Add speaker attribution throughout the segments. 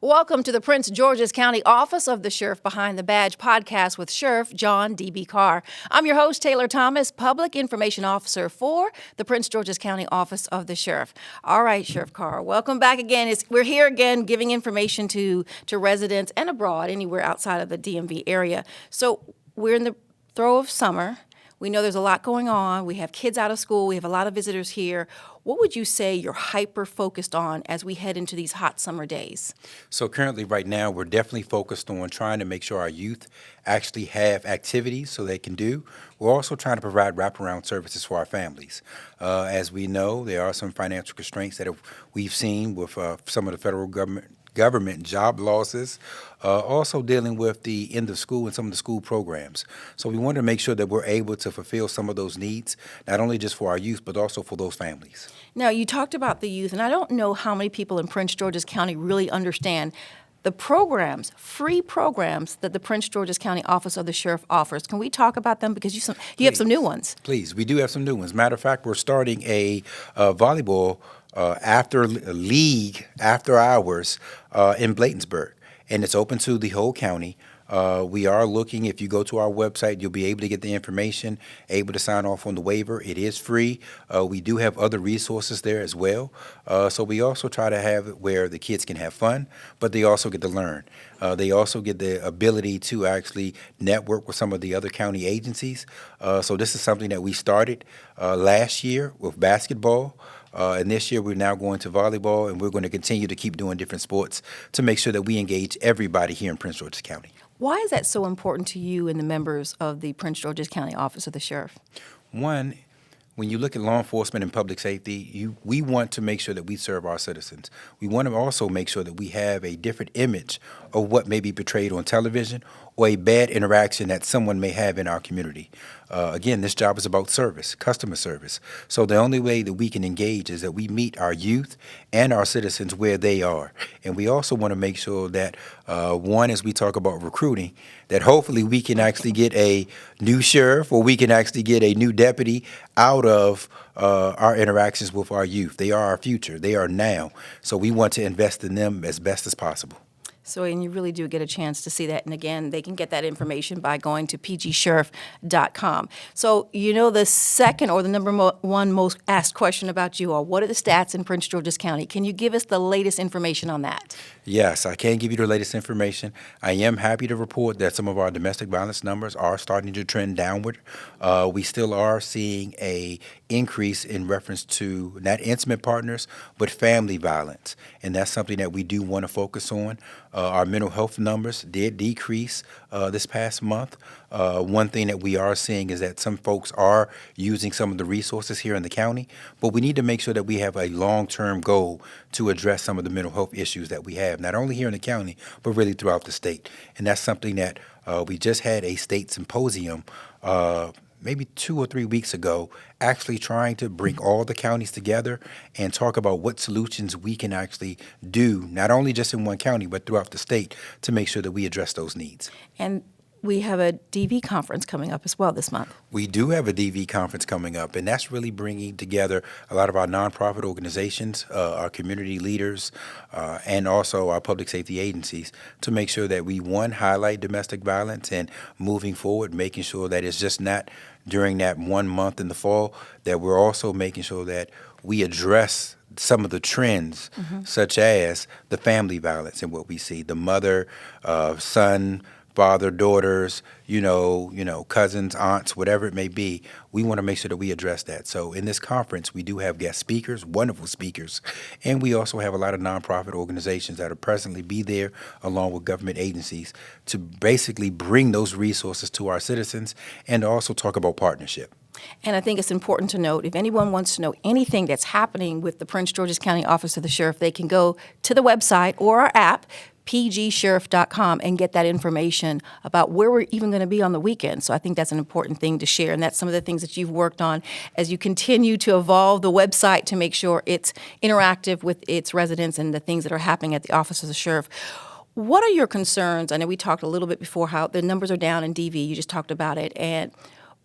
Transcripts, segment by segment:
Speaker 1: Welcome to the Prince George's County Office of the Sheriff Behind the Badge podcast with Sheriff John D.B. Carr. I'm your host, Taylor Thomas, Public Information Officer for the Prince George's County Office of the Sheriff. All right, Sheriff Carr, welcome back again. We're here again giving information to residents and abroad, anywhere outside of the DMV area. So we're in the throes of summer. We know there's a lot going on. We have kids out of school. We have a lot of visitors here. What would you say you're hyper-focused on as we head into these hot summer days?
Speaker 2: So currently, right now, we're definitely focused on trying to make sure our youth actually have activities so they can do. We're also trying to provide wraparound services for our families. As we know, there are some financial constraints that we've seen with some of the federal government job losses, also dealing with the end of school and some of the school programs. So we want to make sure that we're able to fulfill some of those needs, not only just for our youth, but also for those families.
Speaker 1: Now, you talked about the youth, and I don't know how many people in Prince George's County really understand the programs, free programs that the Prince George's County Office of the Sheriff offers. Can we talk about them? Because you have some new ones.
Speaker 2: Please, we do have some new ones. Matter of fact, we're starting a volleyball league after hours in Bladensburg, and it's open to the whole county. We are looking, if you go to our website, you'll be able to get the information, able to sign off on the waiver. It is free. We do have other resources there as well. So we also try to have it where the kids can have fun, but they also get to learn. They also get the ability to actually network with some of the other county agencies. So this is something that we started last year with basketball. And this year we're now going to volleyball, and we're going to continue to keep doing different sports to make sure that we engage everybody here in Prince George's County.
Speaker 1: Why is that so important to you and the members of the Prince George's County Office of the Sheriff?
Speaker 2: One, when you look at law enforcement and public safety, we want to make sure that we serve our citizens. We want to also make sure that we have a different image of what may be portrayed on television or a bad interaction that someone may have in our community. Again, this job is about service, customer service. So the only way that we can engage is that we meet our youth and our citizens where they are. And we also want to make sure that, one, as we talk about recruiting, that hopefully we can actually get a new sheriff or we can actually get a new deputy out of our interactions with our youth. They are our future. They are now. So we want to invest in them as best as possible.
Speaker 1: So, and you really do get a chance to see that. And again, they can get that information by going to pgsheriff.com. So, you know, the second or the number one most asked question about you are, what are the stats in Prince George's County? Can you give us the latest information on that?
Speaker 2: Yes, I can give you the latest information. I am happy to report that some of our domestic violence numbers are starting to trend downward. We still are seeing a increase in reference to not intimate partners, but family violence. And that's something that we do want to focus on. Our mental health numbers did decrease this past month. One thing that we are seeing is that some folks are using some of the resources here in the county, but we need to make sure that we have a long-term goal to address some of the mental health issues that we have, not only here in the county, but really throughout the state. And that's something that we just had a state symposium maybe 2 or 3 weeks ago, actually trying to bring all the counties together and talk about what solutions we can actually do, not only just in one county, but throughout the state to make sure that we address those needs.
Speaker 1: And we have a DV conference coming up as well this month.
Speaker 2: We do have a DV conference coming up, and that's really bringing together a lot of our nonprofit organizations, our community leaders, and also our public safety agencies to make sure that we, one, highlight domestic violence, and moving forward, making sure that it's just not during that 1 month in the fall, that we're also making sure that we address some of the trends, such as the family violence and what we see, the mother, son, father, daughters, cousins, aunts, whatever it may be. We want to make sure that we address that. So in this conference, we do have guest speakers, wonderful speakers, and we also have a lot of nonprofit organizations that will presently be there along with government agencies to basically bring those resources to our citizens and also talk about partnership.
Speaker 1: And I think it's important to note, if anyone wants to know anything that's happening with the Prince George's County Office of the Sheriff, they can go to the website or our app, pgsheriff.com, and get that information about where we're even going to be on the weekend. So I think that's an important thing to share, and that's some of the things that you've worked on as you continue to evolve the website to make sure it's interactive with its residents and the things that are happening at the Office of the Sheriff. What are your concerns? I know we talked a little bit before how the numbers are down in DV. You just talked about it. And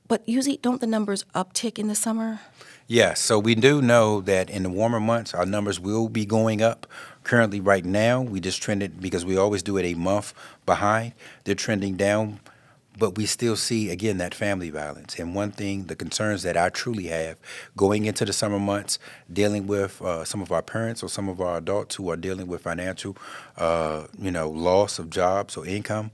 Speaker 1: But usually, don't the numbers uptick in the summer?
Speaker 2: Yes, so we do know that in the warmer months, our numbers will be going up. Currently, right now, we just trended because we always do it a month behind. They're trending down, but we still see, again, that family violence. And one thing, the concerns that I truly have going into the summer months, dealing with some of our parents or some of our adults who are dealing with financial, loss of jobs or income,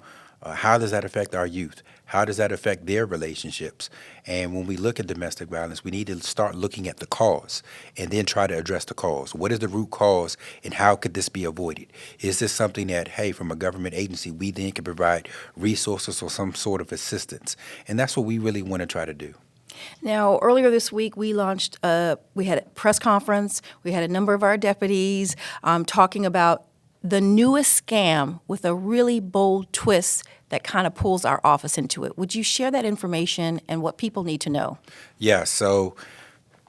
Speaker 2: how does that affect our youth? How does that affect their relationships? And when we look at domestic violence, we need to start looking at the cause and then try to address the cause. What is the root cause and how could this be avoided? Is this something that, hey, from a government agency, we then can provide resources or some sort of assistance? And that's what we really want to try to do.
Speaker 1: Now, earlier this week, we launched, we had a press conference. We had a number of our deputies talking about the newest scam with a really bold twist that kind of pulls our office into it. Would you share that information and what people need to know?
Speaker 2: Yeah, so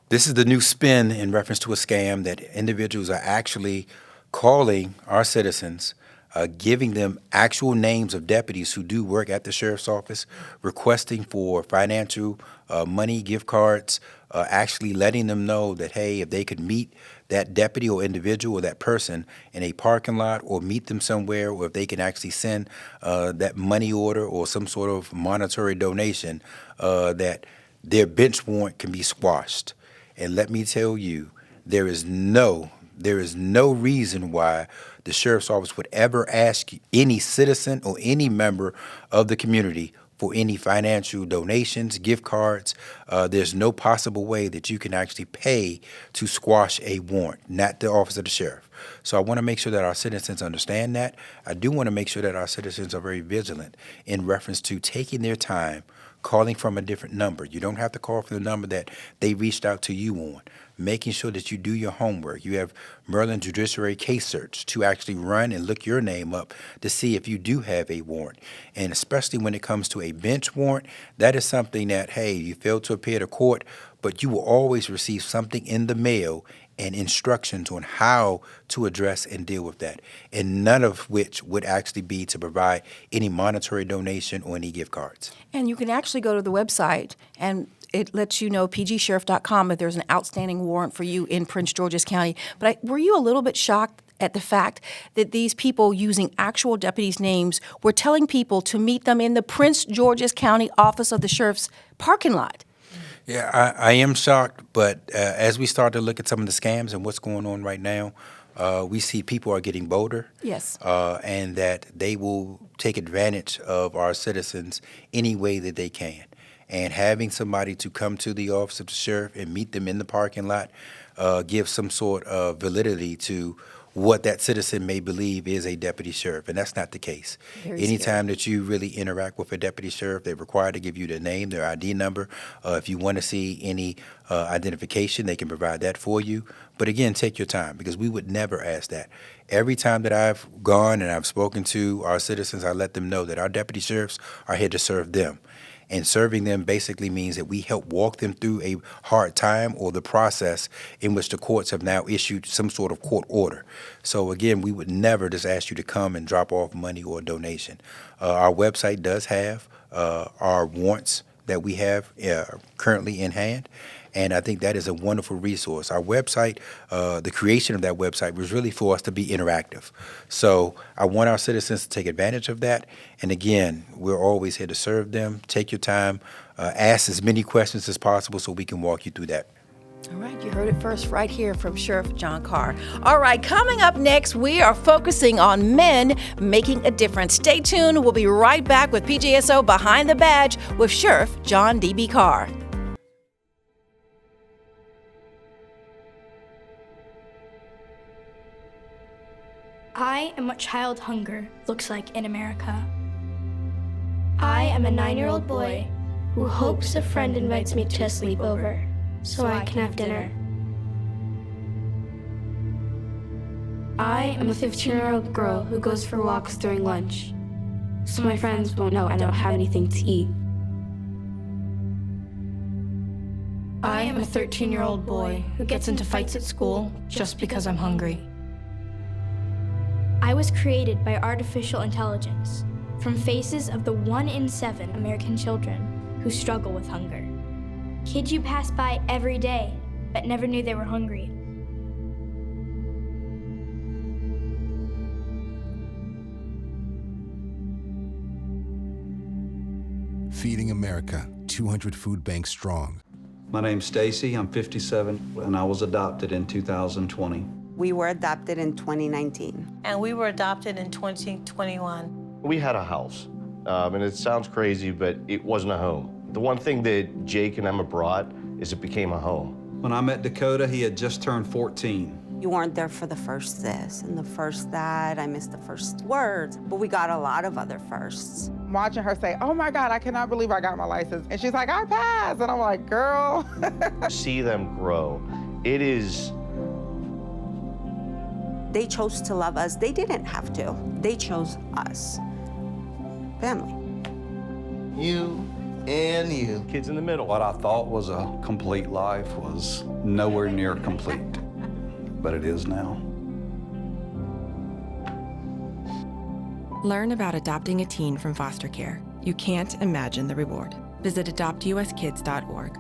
Speaker 2: this is the new spin in reference to a scam that individuals are actually calling our citizens, giving them actual names of deputies who do work at the sheriff's office, requesting for financial money, gift cards, actually letting them know that, hey, if they could meet that deputy or individual or that person in a parking lot or meet them somewhere, or if they can actually send that money order or some sort of monetary donation, that their bench warrant can be squashed. And let me tell you, there is no reason why the sheriff's office would ever ask any citizen or any member of the community for any financial donations, gift cards. There's no possible way that you can actually pay to squash a warrant, not the office of the sheriff. So I want to make sure that our citizens understand that. I do want to make sure that our citizens are very vigilant in reference to taking their time, calling from a different number. You don't have to call from the number that they reached out to you on. Making sure that you do your homework. You have Maryland Judiciary Case Search to actually run and look your name up to see if you do have a warrant. And especially when it comes to a bench warrant, that is something that, hey, you failed to appear to court, but you will always receive something in the mail and instructions on how to address and deal with that. And none of which would actually be to provide any monetary donation or any gift cards.
Speaker 1: And you can actually go to the website and it lets you know, pgsheriff.com, if there's an outstanding warrant for you in Prince George's County. But were you a little bit shocked at the fact that these people using actual deputies' names were telling people to meet them in the Prince George's County office of the sheriff's parking lot?
Speaker 2: Yeah, I am shocked, but as we start to look at some of the scams and what's going on right now, we see people are getting bolder.
Speaker 1: Yes.
Speaker 2: And that they will take advantage of our citizens any way that they can. And having somebody to come to the office of the sheriff and meet them in the parking lot gives some sort of validity to what that citizen may believe is a deputy sheriff, and that's not the case. Anytime that you really interact with a deputy sheriff, they're required to give you their name, their ID number. If you want to see any identification, they can provide that for you. But again, take your time, because we would never ask that. Every time that I've gone and I've spoken to our citizens, I let them know that our deputy sheriffs are here to serve them. And serving them basically means that we help walk them through a hard time or the process in which the courts have now issued some sort of court order. So again, we would never just ask you to come and drop off money or a donation. Our website does have our warrants that we have currently in hand. And I think that is a wonderful resource. Our website, the creation of that website was really for us to be interactive. So I want our citizens to take advantage of that. And again, we're always here to serve them. Take your time, ask as many questions as possible so we can walk you through that.
Speaker 1: All right, you heard it first right here from Sheriff John Carr. All right, coming up next, we are focusing on men making a difference. Stay tuned. We'll be right back with PGSO Behind the Badge with Sheriff John D.B. Carr.
Speaker 3: I am what child hunger looks like in America. I am a 9-year-old boy who hopes a friend invites me to a sleepover so I can have dinner. I am a 15-year-old girl who goes for walks during lunch so my friends won't know I don't have anything to eat. I am a 13-year-old boy who gets into fights at school just because I'm hungry. I was created by artificial intelligence from faces of the 1 in 7 American children who struggle with hunger. Kids you pass by every day, but never knew they were hungry.
Speaker 4: Feeding America, 200 food banks strong.
Speaker 5: My name's Stacy, I'm 57, and I was adopted in 2020.
Speaker 6: We were adopted in 2019.
Speaker 7: And we were adopted in 2021.
Speaker 8: We had a house, and it sounds crazy, but it wasn't a home. The one thing that Jake and Emma brought is it became a home.
Speaker 5: When I met Dakota, he had just turned 14.
Speaker 6: You weren't there for the first this and the first that. I missed the first words, but we got a lot of other firsts.
Speaker 9: Watching her say, oh my God, I cannot believe I got my license. And she's like, I passed. And I'm like, girl.
Speaker 8: See them grow. It is.
Speaker 6: They chose to love us. They didn't have to. They chose us. Family.
Speaker 10: You and you.
Speaker 8: Kids in the middle.
Speaker 5: What I thought was a complete life was nowhere near complete, but it is now.
Speaker 11: Learn about adopting a teen from foster care. You can't imagine the reward. Visit adoptuskids.org.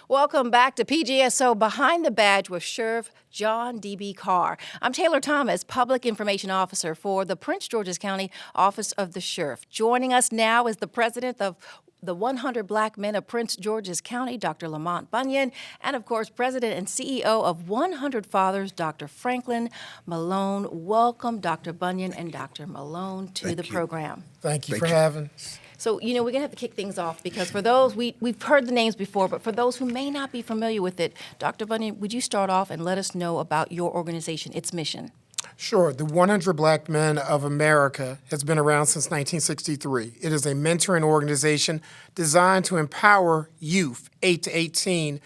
Speaker 1: Welcome back to PGSO Behind the Badge with Sheriff John D.B. Carr. I'm Taylor Thomas, Public Information Officer for the Prince George's County Office of the Sheriff. Joining us now is the president of the 100 Black Men of Prince George's County, Dr. Lamont Bunyan, and of course, President and CEO of 100 Fathers, Dr. Franklin Malone. Welcome, Dr. Bunyan and Dr. Malone, to the program.
Speaker 12: Thank you for having us.
Speaker 1: So, we're going to have to kick things off because for those, we've heard the names before, but for those who may not be familiar with it, Dr. Bunyan, would you start off and let us know about your organization, its mission?
Speaker 12: Sure. The 100 Black Men of America has been around since 1963. It is a mentoring organization designed to empower youth, 8 to 18,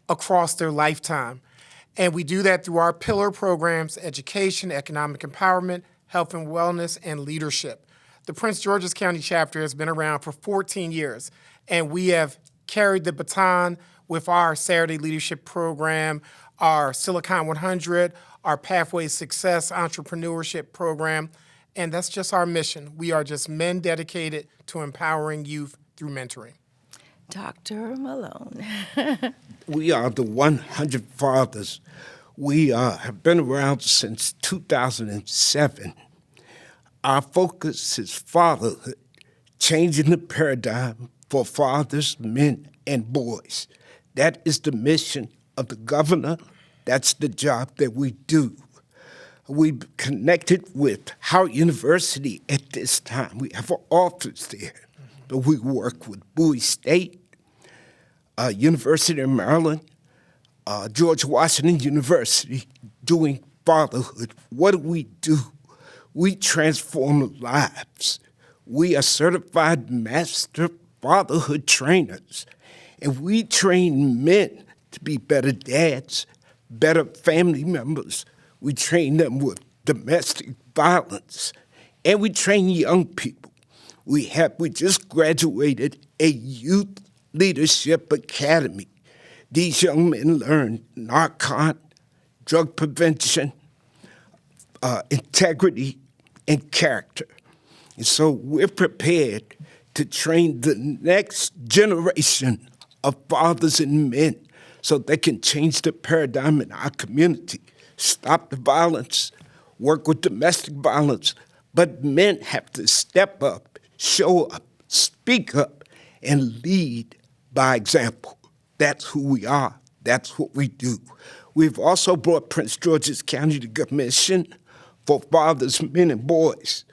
Speaker 12: across their lifetime. And we do that through our pillar programs: education, economic empowerment, health and wellness, and leadership. The Prince George's County chapter has been around for 14 years, and we have carried the baton with our Saturday Leadership Program, our Silicon 100, our Pathways Success Entrepreneurship Program, and that's just our mission. We are just men dedicated to empowering youth through mentoring.
Speaker 1: Dr. Malone.
Speaker 10: We are the 100 Fathers. We have been around since 2007. Our focus is fatherhood, changing the paradigm for fathers, men, and boys. That is the mission of the governor. That's the job that we do. We connected with Howard University at this time. We have an office there, but we work with Bowie State, University of Maryland, George Washington University, doing fatherhood. What do? We transform lives. We are certified master fatherhood trainers, and we train men to be better dads, better family members. We train them with domestic violence, and we train young people. We just graduated a youth leadership academy. These young men learn narcon, drug prevention, integrity, and character. And so we're prepared to train the next generation of fathers and men so they can change the paradigm in our community, stop the violence, work with domestic violence. But men have to step up, show up, speak up, and lead by example. That's who we are. That's what we do. We've also brought Prince George's County to commission for fathers, men, and boys.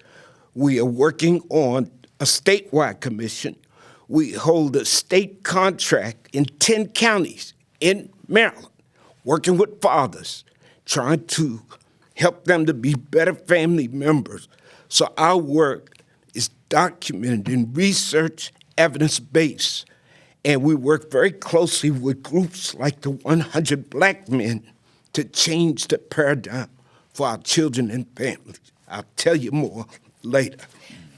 Speaker 10: We are working on a statewide commission. We hold a state contract in 10 counties in Maryland, working with fathers, trying to help them to be better family members. So our work is documented in research, evidence-based, and we work very closely with groups like the 100 Black Men to change the paradigm for our children and families. I'll tell you more later.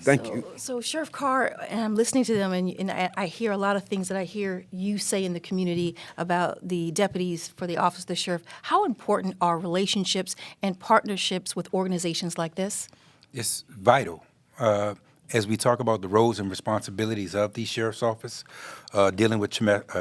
Speaker 10: Thank you.
Speaker 1: So Sheriff Carr, and I'm listening to them, and I hear a lot of things that I hear you say in the community about the deputies for the Office of the Sheriff. How important are relationships and partnerships with organizations like this?
Speaker 2: It's vital. as we talk about the roles and responsibilities of the sheriff's office, dealing with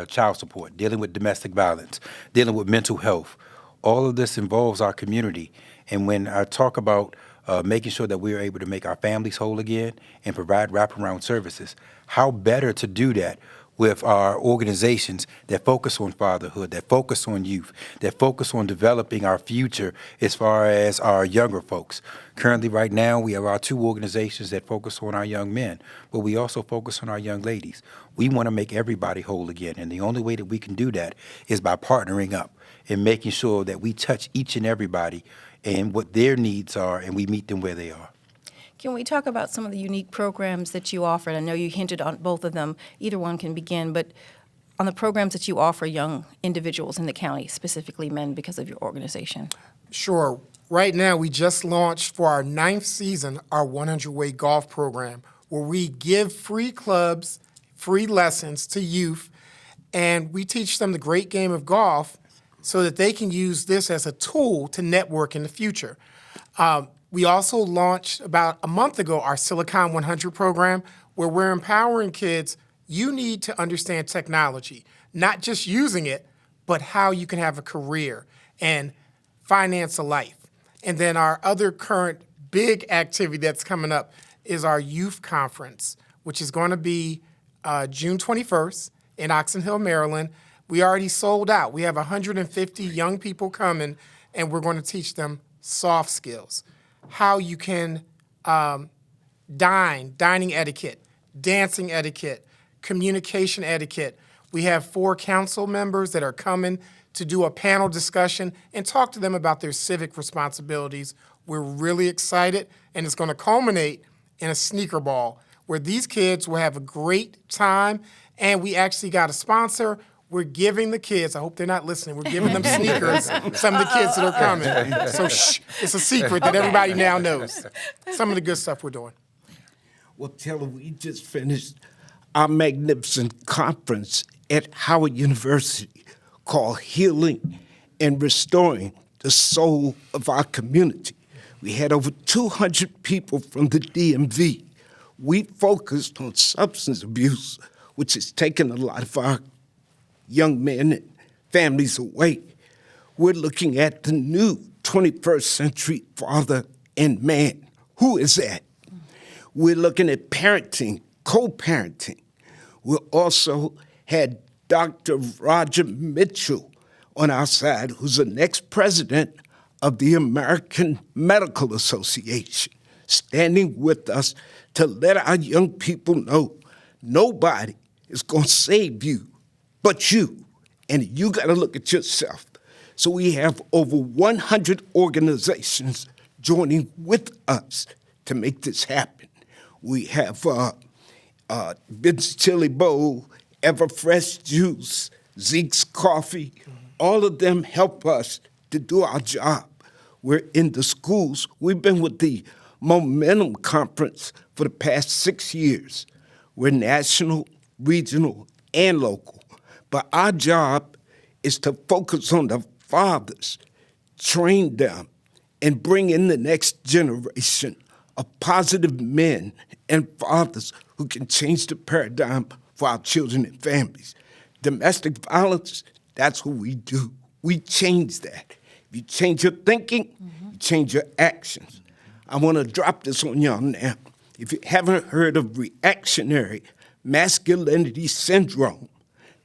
Speaker 2: child support, dealing with domestic violence, dealing with mental health, all of this involves our community. And when I talk about making sure that we are able to make our families whole again and provide wraparound services, how better to do that with our organizations that focus on fatherhood, that focus on youth, that focus on developing our future as far as our younger folks. Currently, right now, we have our 2 organizations that focus on our young men, but we also focus on our young ladies. We want to make everybody whole again, and the only way that we can do that is by partnering up and making sure that we touch each and everybody and what their needs are, and we meet them where they are.
Speaker 1: Can we talk about some of the unique programs that you offer? And I know you hinted on both of them. Either one can begin, but on the programs that you offer young individuals in the county, specifically men, because of your organization.
Speaker 12: Sure. Right now, we just launched for our 9th season our 100-Way Golf program, where we give free clubs, free lessons to youth, and we teach them the great game of golf so that they can use this as a tool to network in the future. We also launched about a month ago our Silicon 100 program, where we're empowering kids. You need to understand technology, not just using it, but how you can have a career and finance a life. And then our other current big activity that's coming up is our youth conference, which is going to be June 21st in Oxon Hill, Maryland. We already sold out. We have 150 young people coming, and we're going to teach them soft skills, how you can dining etiquette, dancing etiquette, communication etiquette. We have 4 council members that are coming to do a panel discussion and talk to them about their civic responsibilities. We're really excited, and it's going to culminate in a sneaker ball where these kids will have a great time, and we actually got a sponsor. We're giving the kids, I hope they're not listening, we're giving them sneakers, some of the kids that are coming. So shh, it's a secret that everybody now knows. Some of the good stuff we're doing.
Speaker 10: Well, Taylor, we just finished our magnificent conference at Howard University called Healing and Restoring the Soul of Our Community. We had over 200 people from the DMV. We focused on substance abuse, which has taken a lot of our young men and families away. We're looking at the new 21st century father and man. Who is that? We're looking at parenting, co-parenting. We also had Dr. Roger Mitchell on our side, who's the next president of the American Medical Association, standing with us to let our young people know nobody is going to save you but you, and you got to look at yourself. So we have over 100 organizations joining with us to make this happen. We have Ben's Chili Bowl, Everfresh Juice, Zeke's Coffee. All of them help us to do our job. We're in the schools. We've been with the Momentum Conference for the past 6 years. We're national, regional, and local. But our job is to focus on the fathers, train them, and bring in the next generation of positive men and fathers who can change the paradigm for our children and families. Domestic violence, that's what we do. We change that. If you change your thinking, you change your actions. I want to drop this on y'all now. If you haven't heard of reactionary masculinity syndrome,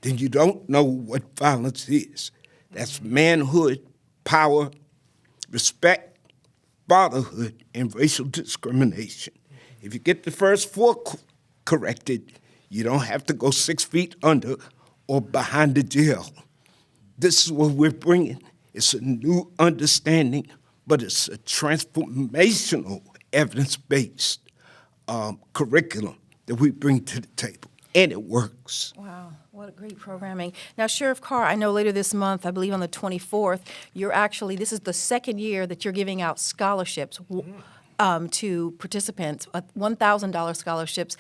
Speaker 10: then you don't know what violence is. That's manhood, power, respect, fatherhood, and racial discrimination. If you get the first 4 corrected, you don't have to go 6 feet under or behind the jail. This is what we're bringing. It's a new understanding, but it's a transformational, evidence-based curriculum that we bring to the table, and it works.
Speaker 1: Wow. What a great programming. Now, Sheriff Carr, I know later this month, I believe on the 24th, this is the 2nd year that you're giving out scholarships to participants, $1,000 scholarships.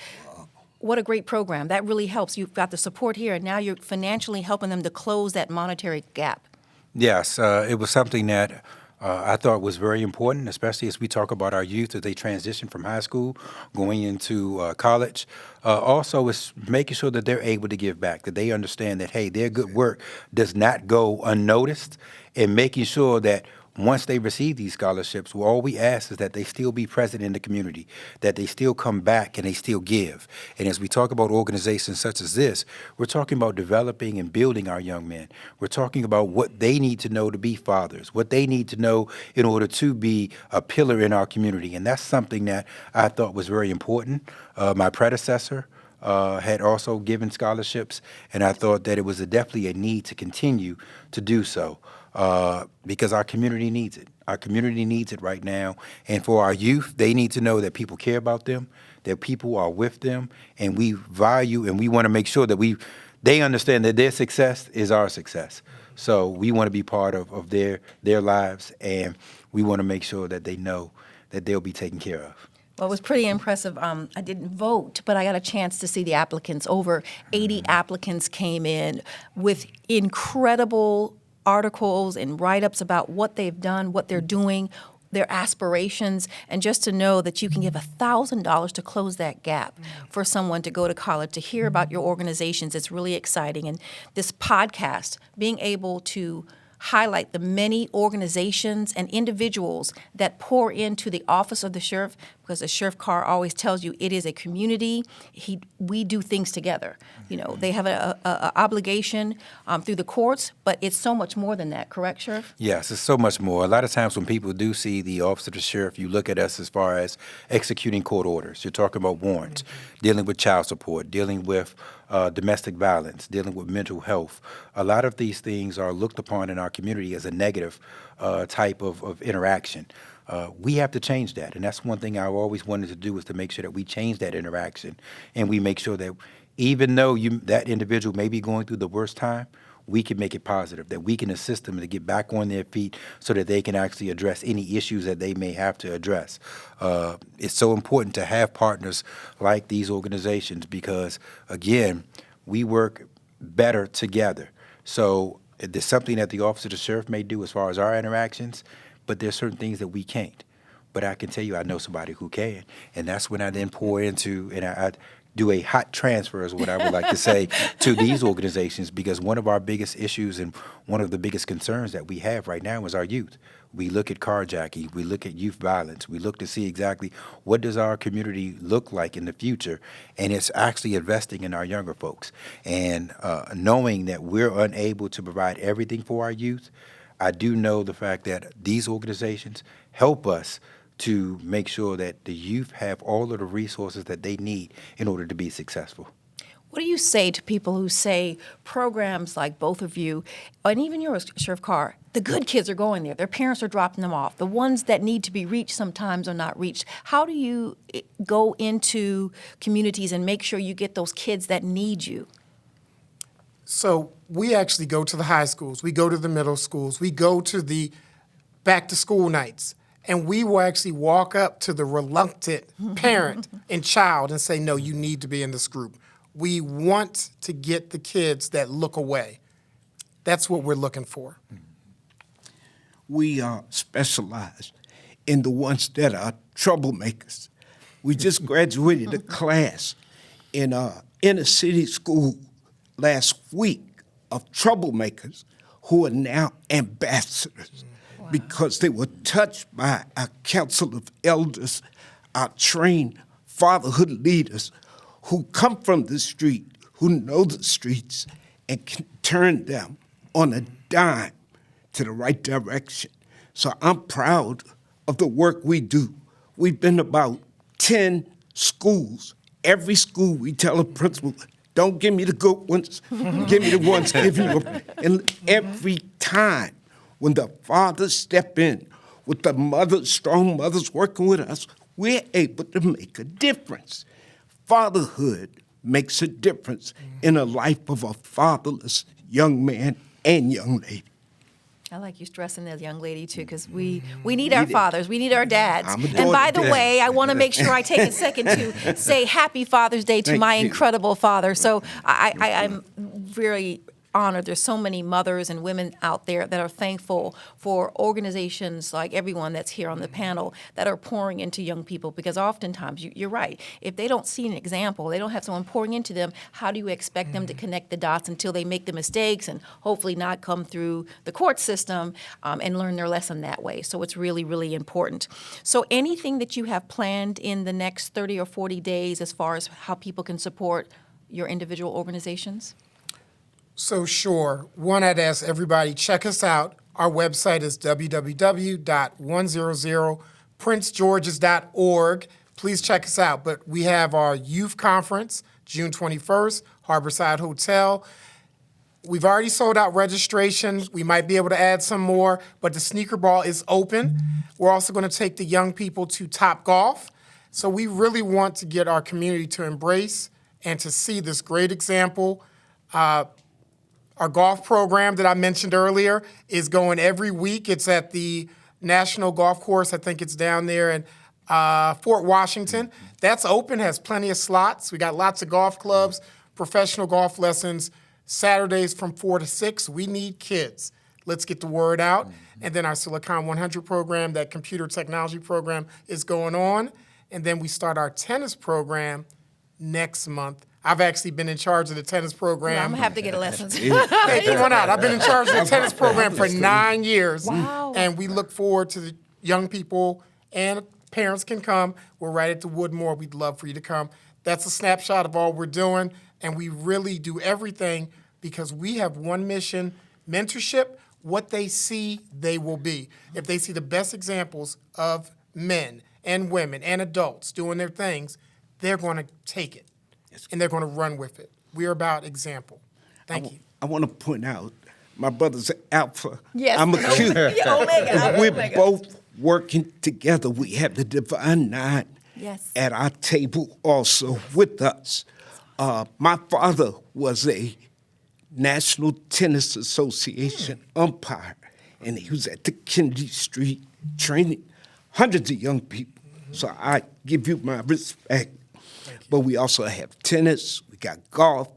Speaker 1: What a great program. That really helps. You've got the support here, and now you're financially helping them to close that monetary gap.
Speaker 2: Yes, it was something that I thought was very important, especially as we talk about our youth as they transition from high school going into college. Also, is making sure that they're able to give back, that they understand that, hey, their good work does not go unnoticed, and making sure that once they receive these scholarships, well, all we ask is that they still be present in the community, that they still come back and they still give. And as we talk about organizations such as this, we're talking about developing and building our young men. We're talking about what they need to know to be fathers, what they need to know in order to be a pillar in our community. And that's something that I thought was very important. My predecessor had also given scholarships, and I thought that it was definitely a need to continue to do so. Because our community needs it. Our community needs it right now. And for our youth, they need to know that people care about them, that people are with them, and we value and we want to make sure that they understand that their success is our success. So we want to be part of their lives, and we want to make sure that they know that they'll be taken care of.
Speaker 1: Well, it was pretty impressive. I didn't vote, but I got a chance to see the applicants. Over 80 applicants came in with incredible articles and write-ups about what they've done, what they're doing, their aspirations, and just to know that you can give $1,000 to close that gap for someone to go to college, to hear about your organizations. It's really exciting. And this podcast, being able to highlight the many organizations and individuals that pour into the office of the sheriff, because the Sheriff Carr always tells you it is a community. We do things together. You know, they have a obligation through the courts, but it's so much more than that, correct, Sheriff?
Speaker 2: Yes, it's so much more. A lot of times when people do see the Office of the Sheriff, you look at us as far as executing court orders. You're talking about warrants, dealing with child support, dealing with domestic violence, dealing with mental health. A lot of these things are looked upon in our community as a negative type of interaction. We have to change that, and that's one thing I've always wanted to do, is to make sure that we change that interaction, and we make sure that even though that individual may be going through the worst time, we can make it positive, that we can assist them to get back on their feet so that they can actually address any issues that they may have to address. It's so important to have partners like these organizations because, again, we work better together. So there's something that the Office of the Sheriff may do as far as our interactions, but there's certain things that we can't. But I can tell you I know somebody who can, and that's when I then pour into, and I do a hot transfer is what I would like to say to these organizations, because one of our biggest issues and one of the biggest concerns that we have right now is our youth. We look at carjacking, we look at youth violence, we look to see exactly what does our community look like in the future, and it's actually investing in our younger folks. And knowing that we're unable to provide everything for our youth, I do know the fact that these organizations help us to make sure that the youth have all of the resources that they need in order to be successful.
Speaker 1: What do you say to people who say programs like both of you, and even yours, Sheriff Carr, the good kids are going there, their parents are dropping them off, the ones that need to be reached sometimes are not reached? How do you go into communities and make sure you get those kids that need you?
Speaker 12: So we actually go to the high schools, we go to the middle schools, we go to the back to school nights, and we will actually walk up to the reluctant parent and child and say, no, you need to be in this group. We want to get the kids that look away. That's what we're looking for.
Speaker 10: We specialize in the ones that are troublemakers. We just graduated a class in a inner city school last week of troublemakers who are now ambassadors. Wow. Because they were touched by our council of elders, our trained fatherhood leaders who come from the street, who know the streets, and can turn them on a dime to the right direction. So I'm proud of the work we do. We've been about 10 schools. Every school we tell a principal, don't give me the good ones, give me the ones giving you. And every time when the fathers step in with the mothers, strong mothers working with us, we're able to make a difference. Fatherhood makes a difference in the life of a fatherless young man and young lady.
Speaker 1: I like you stressing that young lady, too, because we need our fathers. We need our dads. And by the way, I want to make sure I take a second to say Happy Father's Day to my incredible father. So I'm very honored. There's so many mothers and women out there that are thankful for organizations like everyone that's here on the panel that are pouring into young people, because oftentimes, you're right, if they don't see an example, they don't have someone pouring into them, how do you expect them to connect the dots until they make the mistakes and hopefully not come through the court system and learn their lesson that way? So it's really, really important. So anything that you have planned in the next 30 or 40 days as far as how people can support your individual organizations?
Speaker 12: So sure. One, I'd ask everybody, check us out. Our website is www.100princegeorges.org. Please check us out. But we have our youth conference, June 21st, Harborside Hotel. We've already sold out registrations. We might be able to add some more, but the sneaker ball is open. We're also going to take the young people to Top Golf. So we really want to get our community to embrace and to see this great example. Our golf program that I mentioned earlier is going every week. It's at the National Golf Course. I think it's down there in Fort Washington. That's open, has plenty of slots. We got lots of golf clubs, professional golf lessons, Saturdays from 4 to 6. We need kids. Let's get the word out. And then our Silicon 100 program, that computer technology program, is going on. And then we start our tennis program next month. I've actually been in charge of the tennis program.
Speaker 1: Yeah, I'm going to have to get lessons.
Speaker 12: Hey, come on out. I've been in charge of the tennis program for 9 years.
Speaker 1: Wow.
Speaker 12: And we look forward to the young people, and parents can come. We're right at the Woodmore. We'd love for you to come. That's a snapshot of all we're doing. And we really do everything because we have one mission, mentorship. What they see, they will be. If they see the best examples of men and women and adults doing their things, they're going to take it. And they're going to run with it. We're about example. Thank you.
Speaker 10: I want to point out, my brother's Alpha.
Speaker 1: Yes.
Speaker 10: I'm a Q.
Speaker 1: Omega.
Speaker 10: We're both working together. We have the Divine Nine at our table also with us. My father was a National Tennis Association umpire, and he was at the Kennedy Street training hundreds of young people. So I give you my respect. But we also have tennis, we got golf,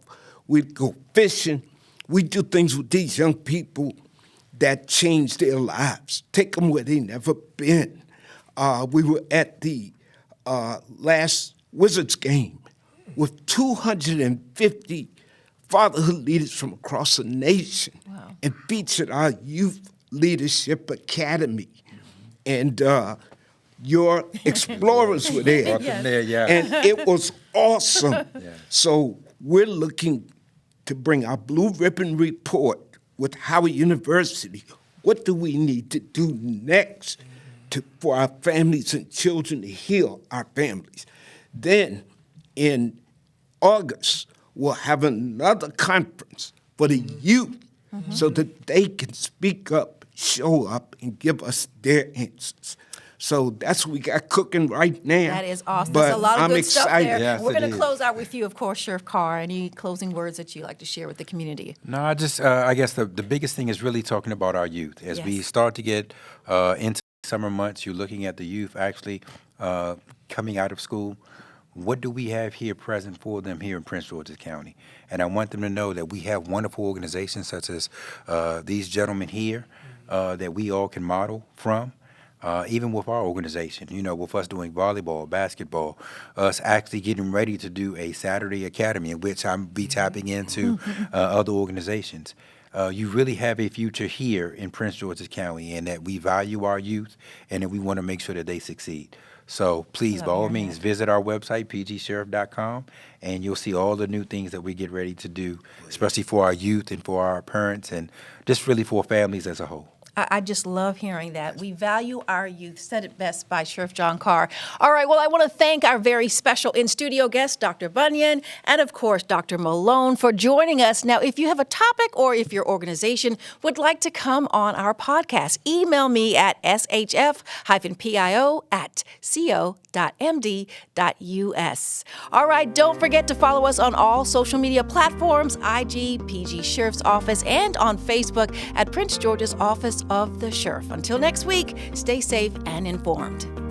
Speaker 10: we go fishing. We do things with these young people that change their lives, take them where they never been. We were at the last Wizards game with 250 fatherhood leaders from across the nation and featured our Youth Leadership Academy. And your explorers were there. And it was awesome. So we're looking to bring our Blue Ribbon Report with Howard University. What do we need to do next for our families and children to heal our families? Then in August, we'll have another conference for the youth so that they can speak up, show up, and give us their answers. So that's what we got cooking right now.
Speaker 1: That is awesome.
Speaker 10: But
Speaker 1: There's a lot of
Speaker 10: I'm
Speaker 1: good
Speaker 10: excited.
Speaker 1: stuff there.
Speaker 2: Yes,
Speaker 1: We're
Speaker 2: it
Speaker 1: going to
Speaker 2: is.
Speaker 1: close out with you, of course, Sheriff Carr. Any closing words that you'd like to share with the community?
Speaker 2: No, I guess the biggest thing is really talking about our youth. As we start to get into summer months, you're looking at the youth actually coming out of school. What do we have here present for them here in Prince George's County? And I want them to know that we have wonderful organizations such as these gentlemen here that we all can model from. Even with our organization, with us doing volleyball, basketball, us actually getting ready to do a Saturday Academy in which I'm be tapping into other organizations. You really have a future here in Prince George's County, and that we value our youth and that we want to make sure that they succeed. So please, by all means, visit our website, pgsheriff.com, and you'll see all the new things that we get ready to do, especially for our youth and for our parents and just really for families as a whole.
Speaker 1: I just love hearing that. We value our youth. Said it best by Sheriff John Carr. All right, well, I want to thank our very special in-studio guest, Dr. Bunyan, and of course, Dr. Malone for joining us. Now, if you have a topic or if your organization would like to come on our podcast, email me at shf-pio@co.md.us. All right, don't forget to follow us on all social media platforms, IG, PG Sheriff's Office, and on Facebook at Prince George's Office of the Sheriff. Until next week, stay safe and informed.